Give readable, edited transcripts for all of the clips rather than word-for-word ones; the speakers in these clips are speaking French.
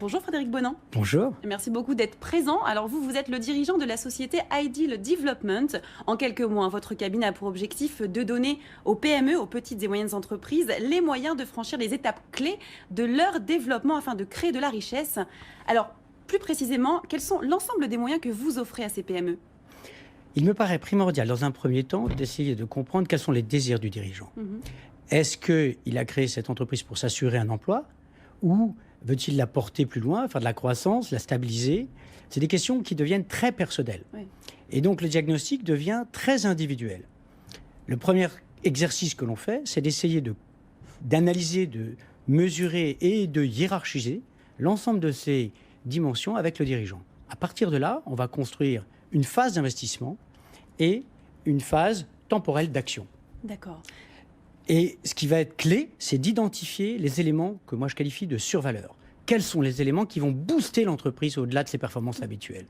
Bonjour Frédéric Bonan. Bonjour. Merci beaucoup d'être présent. Alors vous êtes le dirigeant de la société Ideal Development. En quelques mots, votre cabinet a pour objectif de donner aux PME, aux petites et moyennes entreprises, les moyens de franchir les étapes clés de leur développement afin de créer de la richesse. Alors, plus précisément, quels sont l'ensemble des moyens que vous offrez à ces PME ? Il me paraît primordial, dans un premier temps, d'essayer de comprendre quels sont les désirs du dirigeant. Est-ce qu'il a créé cette entreprise pour s'assurer un emploi ou veut-il la porter plus loin, faire de la croissance, la stabiliser? C'est des questions qui deviennent très personnelles. Oui. Et donc, le diagnostic devient très individuel. Le premier exercice que l'on fait, c'est d'essayer d'analyser, de mesurer et de hiérarchiser l'ensemble de ces dimensions avec le dirigeant. À partir de là, on va construire une phase d'investissement et une phase temporelle d'action. D'accord. Et ce qui va être clé, c'est d'identifier les éléments que moi je qualifie de survaleur. Quels sont les éléments qui vont booster l'entreprise au-delà de ses performances habituelles?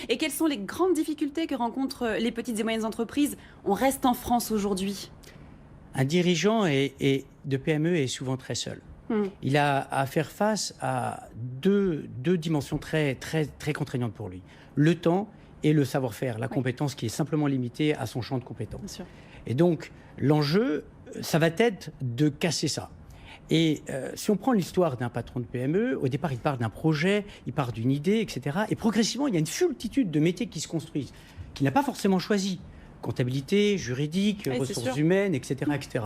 Et quelles sont les grandes difficultés que rencontrent les petites et moyennes entreprises? On reste en France aujourd'hui. Un dirigeant de PME est souvent très seul. Il a à faire face à deux dimensions très contraignantes pour lui. Le temps et le savoir-faire, la compétence qui est simplement limitée à son champ de compétences. Bien sûr. Et donc, l'enjeu, ça va être de casser ça. Et si on prend l'histoire d'un patron de PME, au départ, il part d'un projet, il part d'une idée, etc. Et progressivement, il y a une multitude de métiers qui se construisent, qu'il n'a pas forcément choisi. Comptabilité, juridique, ressources humaines, etc., etc.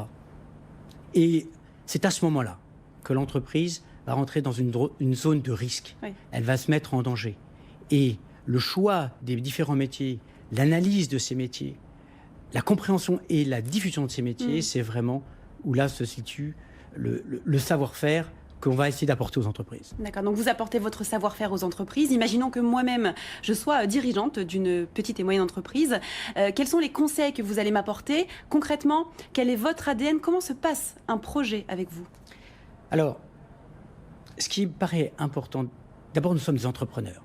Et c'est à ce moment-là que l'entreprise va rentrer dans une zone de risque. Oui. Elle va se mettre en danger. Et le choix des différents métiers, l'analyse de ces métiers, la compréhension et la diffusion de ces métiers, c'est vraiment où là se situe le savoir-faire qu'on va essayer d'apporter aux entreprises. D'accord, donc vous apportez votre savoir-faire aux entreprises. Imaginons que moi-même, je sois dirigeante d'une petite et moyenne entreprise. Quels sont les conseils que vous allez m'apporter? Concrètement, quel est votre ADN? Comment se passe un projet avec vous? Alors, ce qui me paraît important, d'abord, nous sommes des entrepreneurs.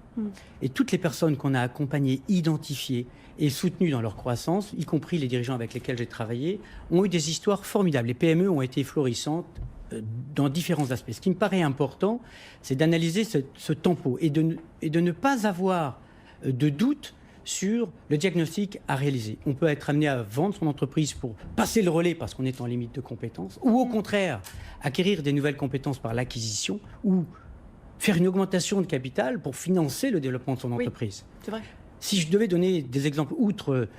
Et toutes les personnes qu'on a accompagnées, identifiées et soutenues dans leur croissance, y compris les dirigeants avec lesquels j'ai travaillé, ont eu des histoires formidables. Les PME ont été florissantes dans différents aspects. Ce qui me paraît important, c'est d'analyser ce tempo et de ne pas avoir de doute sur le diagnostic à réaliser. On peut être amené à vendre son entreprise pour passer le relais parce qu'on est en limite de compétences, ou au contraire, acquérir des nouvelles compétences par l'acquisition, ou faire une augmentation de capital pour financer le développement de son entreprise. Oui, c'est vrai. Si je devais donner des exemples, outre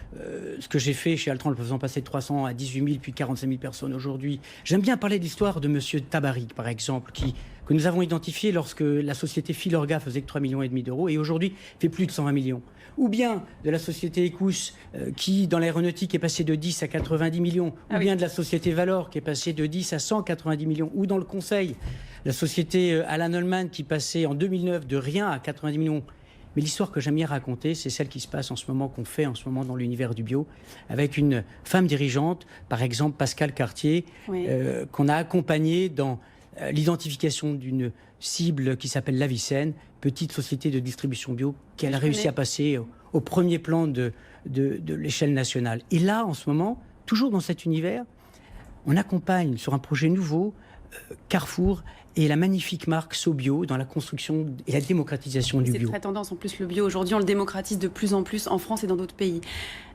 ce que j'ai fait chez Altran, le faisant passer de 300 à 18 000, puis 45 000 personnes aujourd'hui, j'aime bien parler de l'histoire de M. Tabarrik, par exemple, que nous avons identifié lorsque la société Filorga faisait que 3,5 millions d'euros et aujourd'hui fait plus de 120 millions. Ou bien de la société Ecous, qui, dans l'aéronautique, est passée de 10 à 90 millions. Ou bien de la société Valor, qui est passée de 10 à 190 millions. Ou dans le conseil, la société Alan Holman, qui passait en 2009 de rien à 90 millions. Mais l'histoire que j'aime bien raconter, c'est celle qui se passe en ce moment, qu'on fait en ce moment dans l'univers du bio, avec une femme dirigeante, par exemple Pascal Cartier, qu'on a accompagnée dans l'identification d'une cible qui s'appelle La Vicenne, petite société de distribution bio, qu'elle a réussi à passer au premier plan de l'échelle nationale. Et là, en ce moment, toujours dans cet univers, on accompagne sur un projet nouveau Carrefour et la magnifique marque SoBio dans la construction et la démocratisation du bio. C'est très tendance en plus le bio. Aujourd'hui, on le démocratise de plus en plus en France et dans d'autres pays.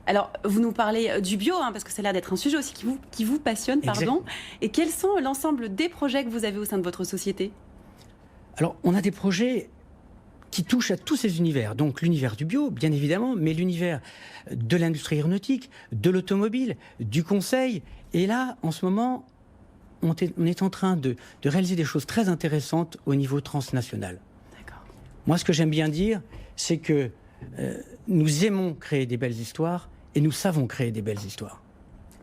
Alors, vous nous parlez du bio, parce que ça a l'air d'être un sujet aussi qui vous passionne. Pardon. Et quels sont l'ensemble des projets que vous avez au sein de votre société? Alors, on a des projets qui touchent à tous ces univers. Donc, l'univers du bio, bien évidemment, mais l'univers de l'industrie aéronautique, de l'automobile, du conseil. Et là, en ce moment, on est en train de réaliser des choses très intéressantes au niveau transnational. D'accord. Moi, ce que j'aime bien dire, c'est que nous aimons créer des belles histoires et nous savons créer des belles histoires.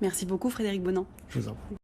Merci beaucoup, Frédéric Bonan. Je vous en prie.